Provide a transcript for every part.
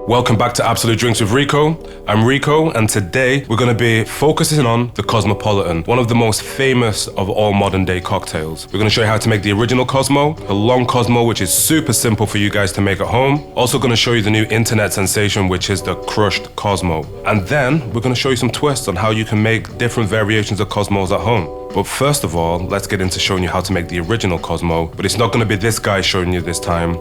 Welcome back to Absolut Drinks with Rico. I'm Rico, and today we're going to be focusing on the Cosmopolitan, one of the most famous of all modern day cocktails. We're going to show you how to make the original Cosmo, the Long Cosmo, which is super simple for you guys to make at home. Also going to show you the new internet sensation, which is the Crushed Cosmo. And then we're going to show you some twists on how you can make different variations of Cosmos at home. But first of all, let's get into showing you how to make the original Cosmo. But it's not going to be this guy showing you this time.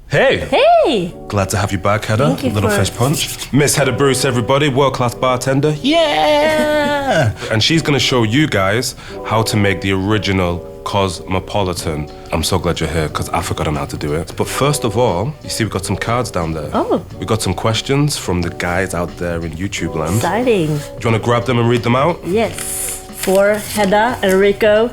Hey! Hey! Glad to have you back, Hedda. Thank you. Little fish punch. Miss Hedda Bruce, everybody, world-class bartender. Yeah! And she's gonna show you guys how to make the original Cosmopolitan. I'm so glad you're here, because I forgot how to do it. But first of all, you see we've got some cards down there. Oh. We've got some questions from the guys out there in YouTube land. Exciting. Do you want to grab them and read them out? Yes. For Hedda and Rico.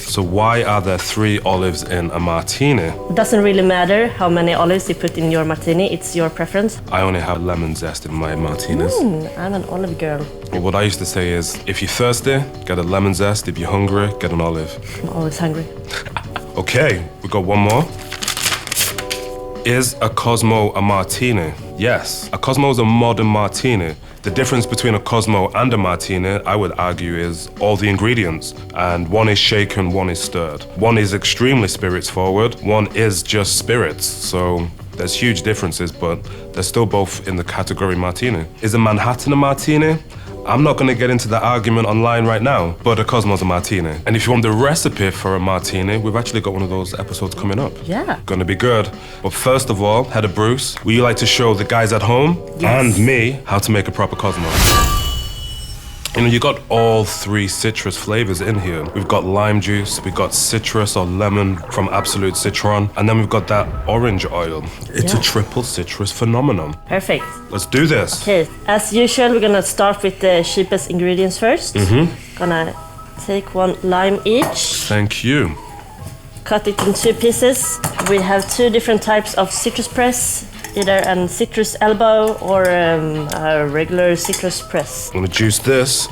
So why are there 3 olives in a martini? It doesn't really matter how many olives you put in your martini, it's your preference. I only have lemon zest in my martinis. I'm an olive girl. Well, what I used to say is, if you're thirsty, get a lemon zest. If you're hungry, get an olive. I'm always hungry. Okay, we got one more. Is a Cosmo a martini? Yes, a Cosmo is a modern martini. The difference between a Cosmo and a martini, I would argue, is all the ingredients. And one is shaken, one is stirred. One is extremely spirits forward, one is just spirits. So there's huge differences, but they're still both in the category martini. Is a Manhattan a martini? I'm not going to get into the argument online right now, but a Cosmo's a martini. And if you want the recipe for a martini, we've actually got one of those episodes coming up. Yeah. Gonna be good. But first of all, Hedda Bruce, would you like to show the guys at home and me how to make a proper Cosmo? You know, you got all 3 citrus flavors in here. We've got lime juice, we've got citrus or lemon from Absolut Citron, and then we've got that orange oil. It's a triple citrus phenomenon. Perfect. Let's do this. Okay, as usual, we're gonna start with the cheapest ingredients first. Gonna take 1 lime each. Thank you. Cut it in 2 pieces. We have 2 different types of citrus press. Either a citrus elbow or a regular citrus press. I'm gonna juice this.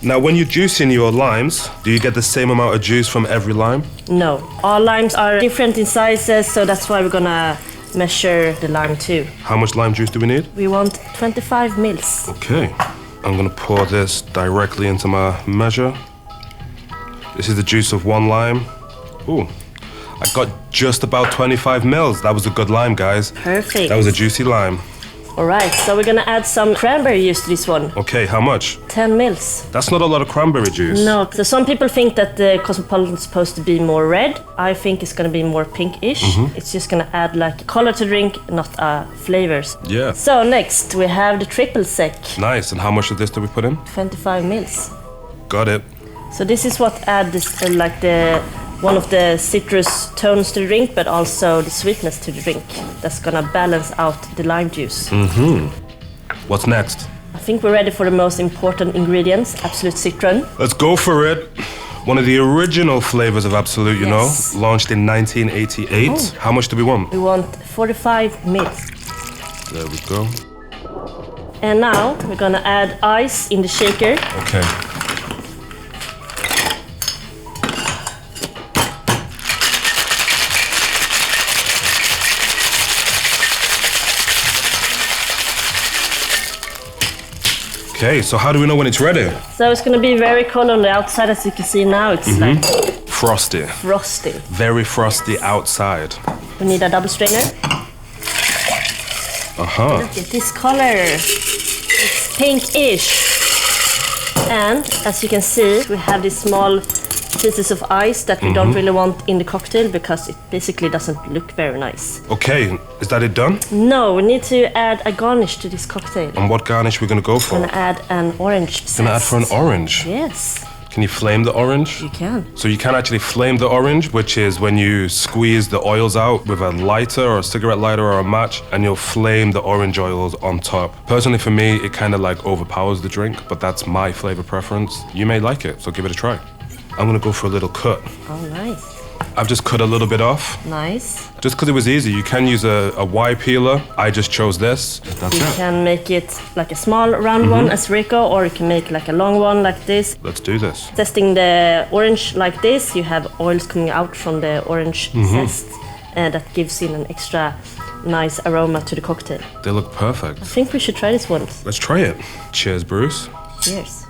Now, when you're juicing your limes, do you get the same amount of juice from every lime? No, all limes are different in sizes, so that's why we're gonna measure the lime too. How much lime juice do we need? We want 25 mils. Okay, I'm gonna pour this directly into my measure. This is the juice of 1 lime. Ooh. I got just about 25 mils. That was a good lime, guys. Perfect. That was a juicy lime. All right, so we're gonna add some cranberry juice to this one. Okay, how much? 10 mils. That's not a lot of cranberry juice. No, so some people think that the Cosmopolitan is supposed to be more red. I think it's gonna be more pinkish. It's just gonna add like color to drink, not flavors. Yeah. So next we have the triple sec. Nice, and how much of this do we put in? 25 mils. Got it. So this is what adds like one of the citrus tones to the drink, but also the sweetness to the drink. That's gonna balance out the lime juice. What's next? I think we're ready for the most important ingredients, Absolut Citron. Let's go for it. One of the original flavors of Absolut, you know, launched in 1988. How much do we want? We want 45 mils. There we go. And now we're gonna add ice in the shaker. Okay. Okay, so how do we know when it's ready? So it's gonna be very cold on the outside, as you can see now. It's like Frosty. frosty. Very frosty outside. We need a double strainer. Look at this color. It's pinkish. And as you can see, we have these small pieces of ice that we don't really want in the cocktail because it basically doesn't look very nice. Okay, is that it done? No, we need to add a garnish to this cocktail. And what garnish are we gonna go for? We're gonna add an orange zest. Gonna add for an orange? Yes, Can you flame the orange? you can. So you can actually flame the orange, which is when you squeeze the oils out with a lighter or a cigarette lighter or a match, and you'll flame the orange oils on top. Personally, for me, it kind of like overpowers the drink, but that's my flavor preference. You may like it, so give it a try. I'm gonna go for a little cut. Oh, nice. I've just cut a little bit off. Nice. Just because it was easy. You can use a Y peeler. I just chose this. That's You it. can make it like a small round one as Rico, or you can make like a long one like this. Let's do this. Testing the orange like this, you have oils coming out from the orange zest. that gives in an extra nice aroma to the cocktail. They look perfect. I think we should try this one. Let's try it. Cheers, Bruce. Cheers.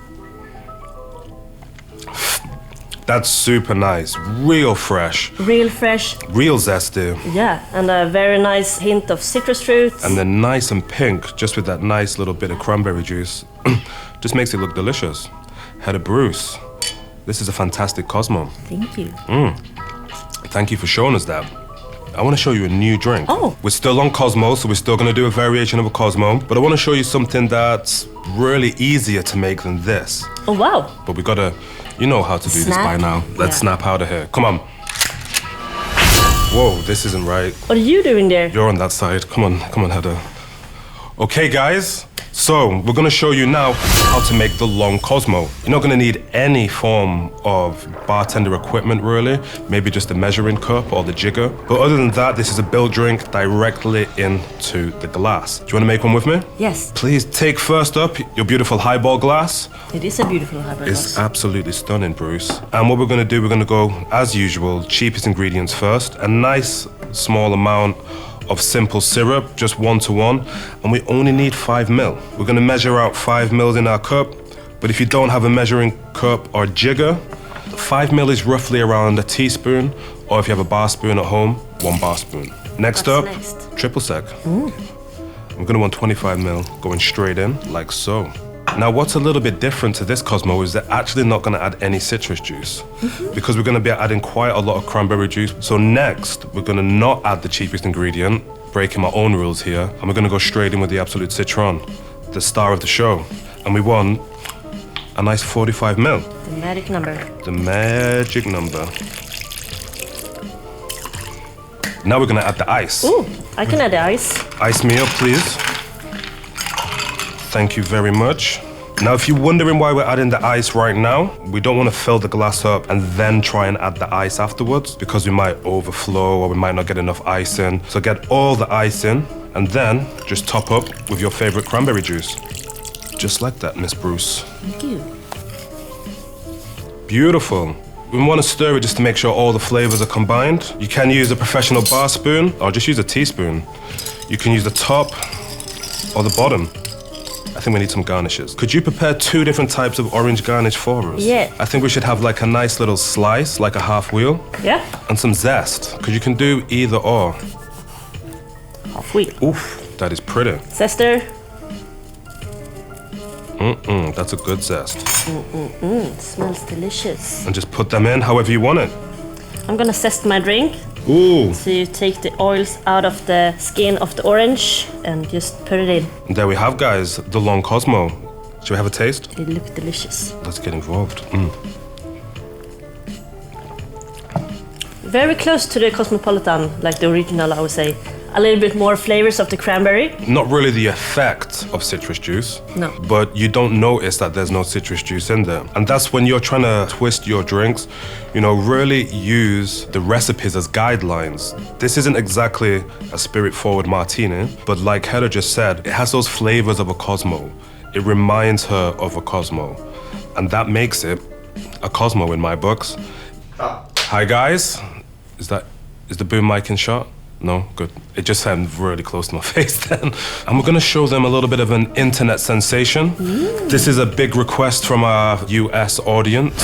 That's super nice. Real fresh. Real fresh. Real zesty. Yeah, and a very nice hint of citrus fruits. And then nice and pink, just with that nice little bit of cranberry juice. Just makes it look delicious. Hedda Bruce, this is a fantastic Cosmo. Thank you. Thank you for showing us that. I want to show you a new drink. Oh. We're still on Cosmo, so we're still going to do a variation of a Cosmo. But I want to show you something that's really easier to make than this. Oh, wow. But we got to, you know how to do this by now. Let's snap out of here. Come on. Whoa, this isn't right. What are you doing there? You're on that side. Come on, Hedda. Okay, guys. So, we're going to show you now how to make the Long Cosmo. You're not going to need any form of bartender equipment, really. Maybe just a measuring cup or the jigger. But other than that, this is a built drink directly into the glass. Do you want to make one with me? Yes. Please take first up your beautiful highball glass. It is a beautiful highball glass. It's absolutely stunning, Bruce. And what we're going to do, we're going to go, as usual, cheapest ingredients first. A nice small amount of simple syrup, just 1:1, and we only need 5 ml. We're gonna measure out 5 ml in our cup, but if you don't have a measuring cup or jigger, 5 ml is roughly around a teaspoon, or if you have a bar spoon at home, 1 bar spoon. Next up, triple sec. I'm gonna want 25 ml going straight in, like so. Now, what's a little bit different to this Cosmo is they're actually not going to add any citrus juice because we're going to be adding quite a lot of cranberry juice. So next, we're going to not add the cheapest ingredient, breaking my own rules here, and we're going to go straight in with the Absolut Citron, the star of the show. And we want a nice 45 ml. The magic number. The magic number. Now we're going to add the ice. Ooh, I can add the ice. Ice me up, please. Thank you very much. Now, if you're wondering why we're adding the ice right now, we don't want to fill the glass up and then try and add the ice afterwards because we might overflow or we might not get enough ice in. So get all the ice in and then just top up with your favorite cranberry juice. Just like that, Miss Bruce. Thank you. Beautiful. We want to stir it just to make sure all the flavors are combined. You can use a professional bar spoon or just use a teaspoon. You can use the top or the bottom. I think we need some garnishes. Could you prepare 2 different types of orange garnish for us? Yeah. I think we should have like a nice little slice, like a half wheel. Yeah. And some zest, because you can do either or. Half wheel. Oof, that is pretty. Zester. That's a good zest. It smells delicious. And just put them in however you want it. I'm gonna zest my drink. Ooh. So you take the oils out of the skin of the orange and just put it in. And there we have, guys, the Long Cosmo. Should we have a taste? They look delicious. Let's get involved. Very close to the Cosmopolitan, like the original, I would say. A little bit more flavors of the cranberry. Not really the effect of citrus juice. No. But you don't notice that there's no citrus juice in there. And that's when you're trying to twist your drinks, you know, really use the recipes as guidelines. This isn't exactly a spirit-forward martini, but like Hedda just said, it has those flavors of a Cosmo. It reminds her of a Cosmo. And that makes it a Cosmo in my books. Hi, guys. Is the boom mic in shot? No? Good. It just sounded really close to my face then. And we're going to show them a little bit of an internet sensation. This is a big request from our US audience.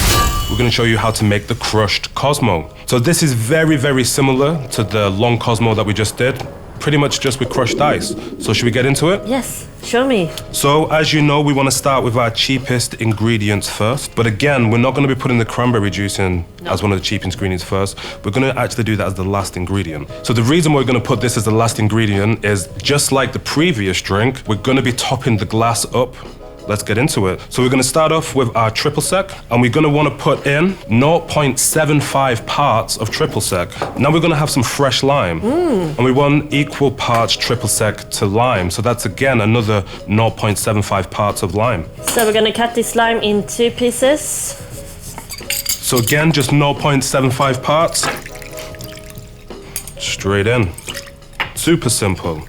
We're going to show you how to make the Crushed Cosmo. So this is very, very similar to the Long Cosmo that we just did. Pretty much just with crushed ice. So should we get into it? Yes, show me. So as you know, we want to start with our cheapest ingredients first. But again, we're not going to be putting the cranberry juice in as one of the cheapest ingredients first. We're going to actually do that as the last ingredient. So the reason we're going to put this as the last ingredient is just like the previous drink, we're going to be topping the glass up. Let's get into it. So we're going to start off with our triple sec, and we're going to want to put in 0.75 parts of triple sec. Now we're going to have some fresh lime, and we want equal parts triple sec to lime. So that's again another 0.75 parts of lime. So we're going to cut this lime in 2 pieces. So again, just 0.75 parts. Straight in. Super simple.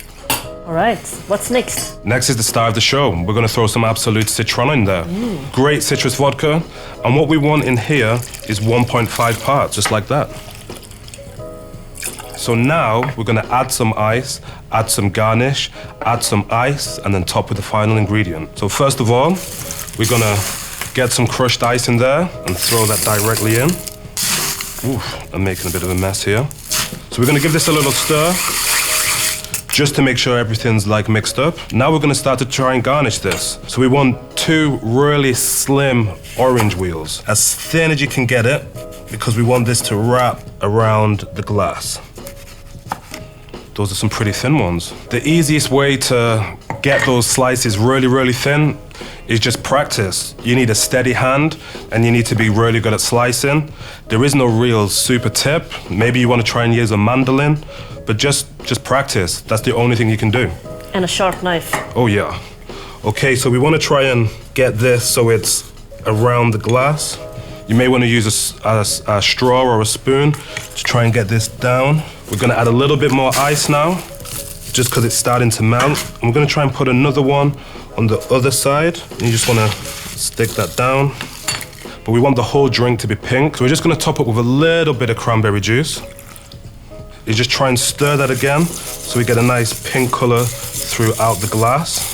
All right, what's next? Next is the star of the show. We're going to throw some Absolut Citron in there. Great citrus vodka. And what we want in here is 1.5 parts, just like that. So now we're gonna add some ice, add some garnish, add some ice, and then top with the final ingredient. So first of all, we're gonna get some crushed ice in there and throw that directly in. Oof, I'm making a bit of a mess here. So we're gonna give this a little stir, just to make sure everything's like mixed up. Now we're gonna start to try and garnish this. So we want 2 really slim orange wheels, as thin as you can get it, because we want this to wrap around the glass. Those are some pretty thin ones. The easiest way to get those slices really, really thin is just practice. You need a steady hand and you need to be really good at slicing. There is no real super tip. Maybe you want to try and use a mandolin, but just practice. That's the only thing you can do. And a sharp knife. Oh yeah. Okay, so we want to try and get this so it's around the glass. You may want to use a straw or a spoon to try and get this down. We're gonna add a little bit more ice now, just because it's starting to melt. And we're gonna try and put another one on the other side. And you just wanna stick that down. But we want the whole drink to be pink. So we're just gonna top up with a little bit of cranberry juice. You just try and stir that again, so we get a nice pink color throughout the glass.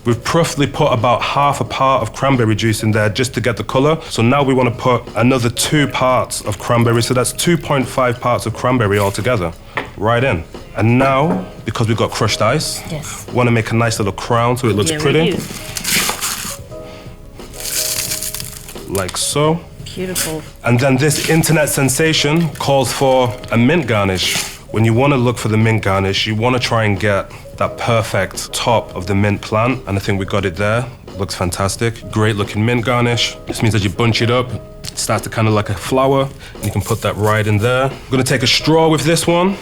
We've roughly put about half a part of cranberry juice in there just to get the color. So now we want to put another 2 parts of cranberry. So that's 2.5 parts of cranberry altogether, right in. And now, because we've got crushed ice, yes, we want to make a nice little crown so it looks pretty. Like so. Beautiful. And then this internet sensation calls for a mint garnish. When you want to look for the mint garnish, you want to try and get that perfect top of the mint plant, and I think we got it there. Looks fantastic. Great looking mint garnish. This means that you bunch it up, it starts to kind of like a flower, and you can put that right in there. I'm gonna take a straw with this one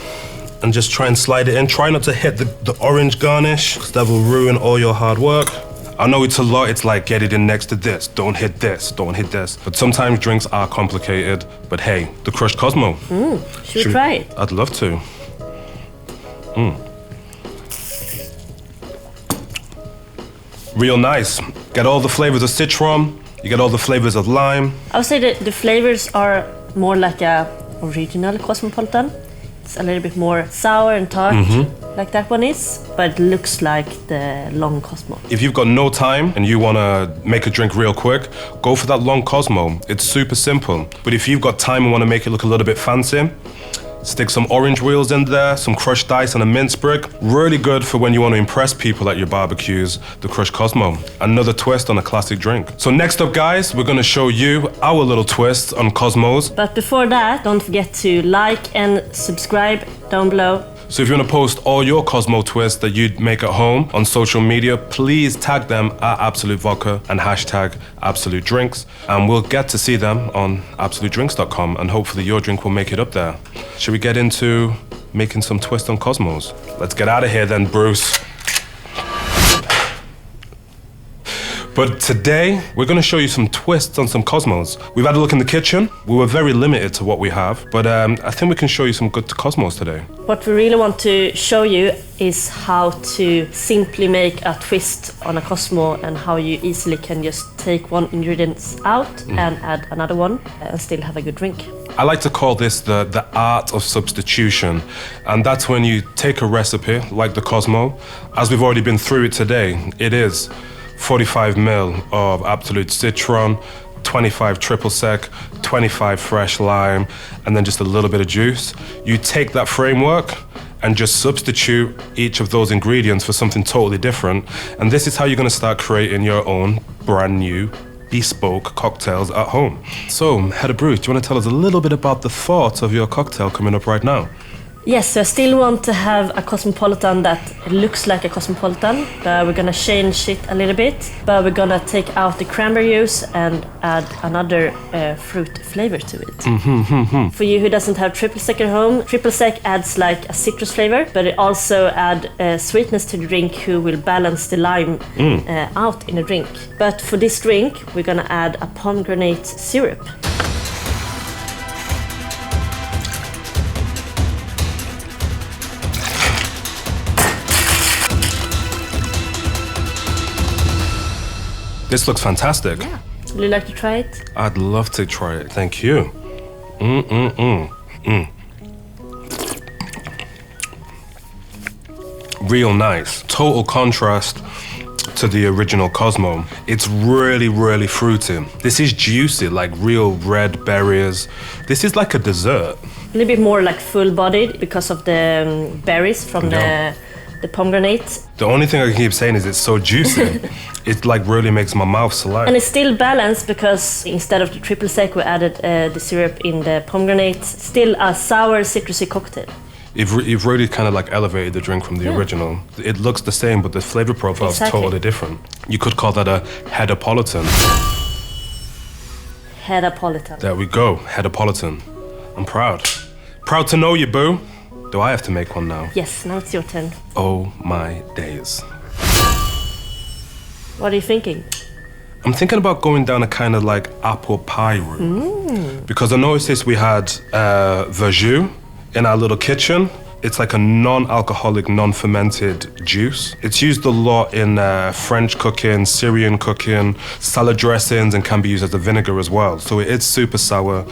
and just try and slide it in. Try not to hit the orange garnish, because that will ruin all your hard work. I know it's a lot, it's like get it in next to this, don't hit this, don't hit this. But sometimes drinks are complicated, but hey, the Crushed Cosmo. Should we try it? I'd love to. Real nice. Get all the flavors of citron, you get all the flavors of lime. I would say that the flavors are more like a original Cosmopolitan. It's a little bit more sour and tart, like that one is, but it looks like the Long Cosmo. If you've got no time and you want to make a drink real quick, go for that Long Cosmo. It's super simple. But if you've got time and want to make it look a little bit fancy, stick some orange wheels in there, some crushed ice and a mint sprig. Really good for when you want to impress people at your barbecues, the Crushed Cosmo. Another twist on a classic drink. So next up, guys, we're going to show you our little twist on Cosmos. But before that, don't forget to like and subscribe down below. So if you want to post all your Cosmo twists that you'd make at home on social media, please tag them at Absolut Vodka and hashtag Absolut Drinks. And we'll get to see them on absolutdrinks.com, and hopefully your drink will make it up there. Should we get into making some twists on Cosmos? Let's get out of here then, Bruce. But today, we're going to show you some twists on some Cosmos. We've had a look in the kitchen. We were very limited to what we have, but I think we can show you some good Cosmos today. What we really want to show you is how to simply make a twist on a Cosmo, and how you easily can just take one ingredient out and add another one and still have a good drink. I like to call this the art of substitution, and that's when you take a recipe like the Cosmo. As we've already been through it today, it is 45 ml of Absolut citron, 25 triple sec, 25 fresh lime, and then just a little bit of juice. You take that framework and just substitute each of those ingredients for something totally different, and this is how you're going to start creating your own brand new bespoke cocktails at home. So, Hedda Bruce, do you want to tell us a little bit about the thoughts of your cocktail coming up right now? Yes, so I still want to have a Cosmopolitan that looks like a Cosmopolitan, but we're gonna change it a little bit. But we're gonna take out the cranberry juice and add another fruit flavor to it. For you who doesn't have triple sec at home, triple sec adds like a citrus flavor, but it also adds sweetness to the drink, who will balance the lime out in the drink. But for this drink, we're gonna add a pomegranate syrup. This looks fantastic. Yeah. Would you like to try it? I'd love to try it. Thank you. Real nice. Total contrast to the original Cosmo. It's really, really fruity. This is juicy, like real red berries. This is like a dessert. A little bit more like full-bodied because of the berries from the pomegranate. The only thing I can keep saying is it's so juicy. It like really makes my mouth saliva. And it's still balanced because instead of the triple sec, we added the syrup in the pomegranate. Still a sour, citrusy cocktail. You've really kind of like elevated the drink from the original. It looks the same, but the flavor profile is totally different. You could call that a Heddapolitan. Heddapolitan. There we go, Heddapolitan. I'm proud. Proud to know you, boo. Do I have to make one now? Yes, now it's your turn. Oh my days. What are you thinking? I'm thinking about going down a kind of like apple pie route. Because I noticed this, we had verjus in our little kitchen. It's like a non-alcoholic, non-fermented juice. It's used a lot in French cooking, Syrian cooking, salad dressings, and can be used as a vinegar as well. So it is super sour,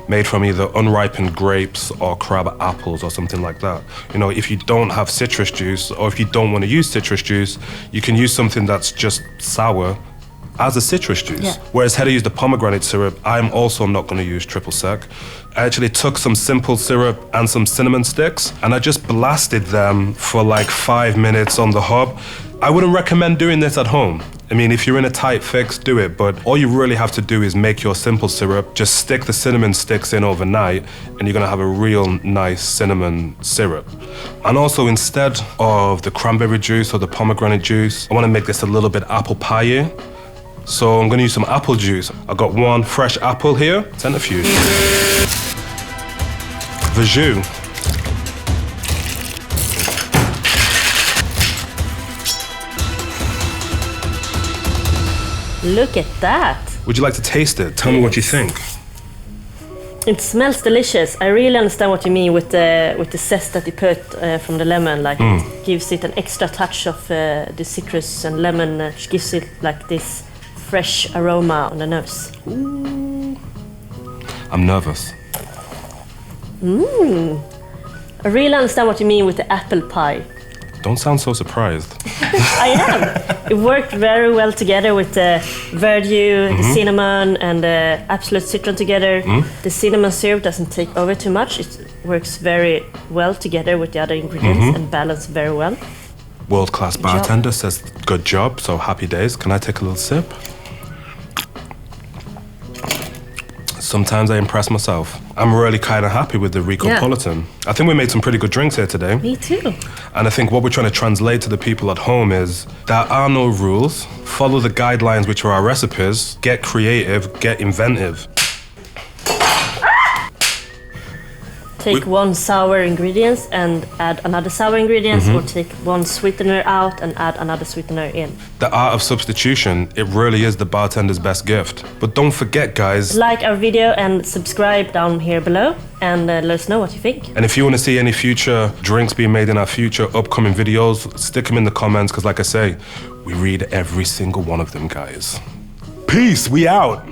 made from either unripened grapes or crab apples or something like that. You know, if you don't have citrus juice, or if you don't want to use citrus juice, you can use something that's just sour as a citrus juice. Yeah. Whereas Hedda used the pomegranate syrup, I'm also not going to use triple sec. I actually took some simple syrup and some cinnamon sticks, and I just blasted them for like 5 minutes on the hob. I wouldn't recommend doing this at home. I mean, if you're in a tight fix, do it, but all you really have to do is make your simple syrup, just stick the cinnamon sticks in overnight, and you're gonna have a real nice cinnamon syrup. And also, instead of the cranberry juice or the pomegranate juice, I wanna make this a little bit apple pie-y. So I'm gonna use some apple juice. I got one fresh apple here, centrifuge. Verjus. Look at that. Would you like to taste it? Tell me what you think. It smells delicious. I really understand what you mean with the zest that you put from the lemon. Like it gives it an extra touch of the citrus and lemon, which gives it like this fresh aroma on the nose. Ooh. I'm nervous. I really understand what you mean with the apple pie. Don't sound so surprised. I am. It worked very well together with the verjus, the cinnamon, and the Absolut citron together. The cinnamon syrup doesn't take over too much. It works very well together with the other ingredients and balance very well. World-class bartender says good job, so happy days. Can I take a little sip? Sometimes I impress myself. I'm really kind of happy with the Ricopolitan. I think we made some pretty good drinks here today. Me too. And I think what we're trying to translate to the people at home is there are no rules. Follow the guidelines, which are our recipes. Get creative, get inventive. Take one sour ingredient and add another sour ingredient, or take one sweetener out and add another sweetener in. The art of substitution, it really is the bartender's best gift. But don't forget, guys. Like our video and subscribe down here below and let us know what you think. And if you want to see any future drinks being made in our future upcoming videos, stick them in the comments, because like I say, we read every single one of them, guys. Peace, we out.